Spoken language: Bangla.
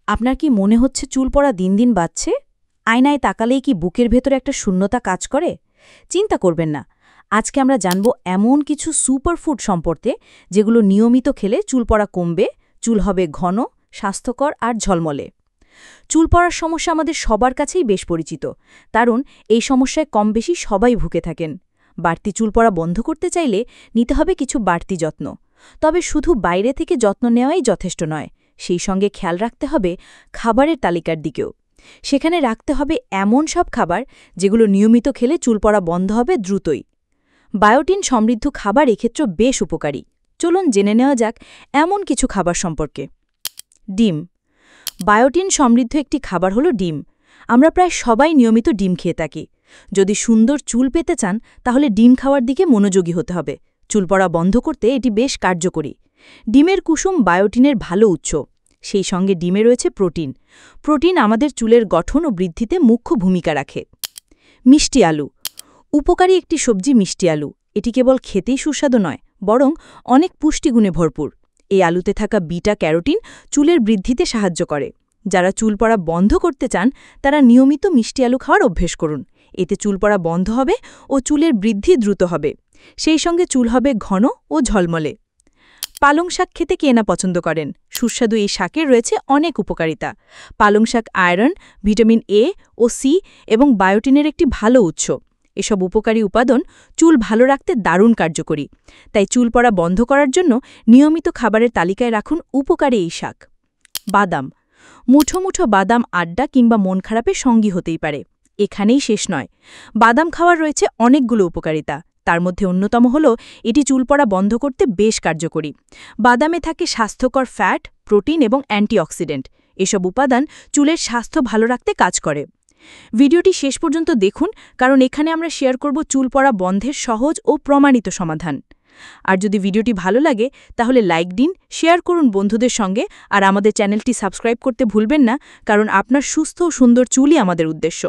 আপনার কি মনে হচ্ছে চুল পড়া দিন দিন বাড়ছে? আয়নায় তাকালেই কি বুকের ভেতরে একটা শূন্যতা কাজ করে? চিন্তা করবেন না। আজকে আমরা জানব এমন কিছু সুপারফুড সম্পর্কে যেগুলো নিয়মিত খেলে চুল পড়া কমবে, চুল হবে ঘন, স্বাস্থ্যকর আর ঝলমলে। চুল পড়ার সমস্যা আমাদের সবার কাছেই বেশ পরিচিত, কারণ এই সমস্যায় কম বেশি সবাই ভুগে থাকেন। বাড়তি চুল পড়া বন্ধ করতে চাইলে নিতে হবে কিছু বাড়তি যত্ন। তবে শুধু বাইরে থেকে যত্ন নেওয়াই যথেষ্ট নয়, সেই সঙ্গে খেয়াল রাখতে হবে খাবারের তালিকার দিকেও। সেখানে রাখতে হবে এমন সব খাবার যেগুলো নিয়মিত খেলে চুল পড়া বন্ধ হবে দ্রুতই। বায়োটিন সমৃদ্ধ খাবার এক্ষেত্রে বেশ উপকারী। চলুন জেনে নেওয়া যাক এমন কিছু খাবার সম্পর্কে। ডিম। বায়োটিন সমৃদ্ধ একটি খাবার হলো ডিম। আমরা প্রায় সবাই নিয়মিত ডিম খেয়ে থাকি। যদি সুন্দর চুল পেতে চান তাহলে ডিম খাওয়ার দিকে মনোযোগী হতে হবে। চুল পড়া বন্ধ করতে এটি বেশ কার্যকরী। ডিমের কুসুম বায়োটিনের ভালো উৎস। সেই সঙ্গে ডিমে রয়েছে প্রোটিন। প্রোটিন আমাদের চুলের গঠন ও বৃদ্ধিতে মুখ্য ভূমিকা রাখে। মিষ্টি আলু। উপকারী একটি সবজি মিষ্টি আলু। এটি কেবল খেতেই সুস্বাদু নয়, বরং অনেক পুষ্টিগুণে ভরপুর। এই আলুতে থাকা বিটা ক্যারোটিন চুলের বৃদ্ধিতে সাহায্য করে। যারা চুল পড়া বন্ধ করতে চান তারা নিয়মিত মিষ্টি আলু খাওয়ার অভ্যেস করুন। এতে চুল পড়া বন্ধ হবে ও চুলের বৃদ্ধি দ্রুত হবে। সেই সঙ্গে চুল হবে ঘন ও ঝলমলে। পালং শাক খেতে কে না পছন্দ করেন? সুস্বাদু এই শাকের রয়েছে অনেক উপকারিতা। পালং শাক আয়রন, ভিটামিন এ ও সি এবং বায়োটিনের একটি ভালো উৎস। এসব উপকারী উপাদান চুল ভালো রাখতে দারুণ কার্যকরী। তাই চুল পড়া বন্ধ করার জন্য নিয়মিত খাবারের তালিকায় রাখুন উপকারী এই শাক। বাদাম। মুঠো মুঠো বাদাম আড্ডা কিংবা মন খারাপের সঙ্গী হতেই পারে। এখানেই শেষ নয়। বাদাম খাওয়ার রয়েছে অনেকগুলো উপকারিতা। তার মধ্যে অন্যতম হল এটি চুল পড়া বন্ধ করতে বেশ কার্যকরী। বাদামে থাকে স্বাস্থ্যকর ফ্যাট, প্রোটিন এবং অ্যান্টিঅক্সিডেন্ট। এসব উপাদান চুলের স্বাস্থ্য ভালো রাখতে কাজ করে। ভিডিওটি শেষ পর্যন্ত দেখুন, কারণ এখানে আমরা শেয়ার করব চুল পড়া বন্ধের সহজ ও প্রমাণিত সমাধান। আর যদি ভিডিওটি ভালো লাগে তাহলে লাইক দিন, শেয়ার করুন বন্ধুদের সঙ্গে, আর আমাদের চ্যানেলটি সাবস্ক্রাইব করতে ভুলবেন না, কারণ আপনার সুস্থ ও সুন্দর চুলই আমাদের উদ্দেশ্য।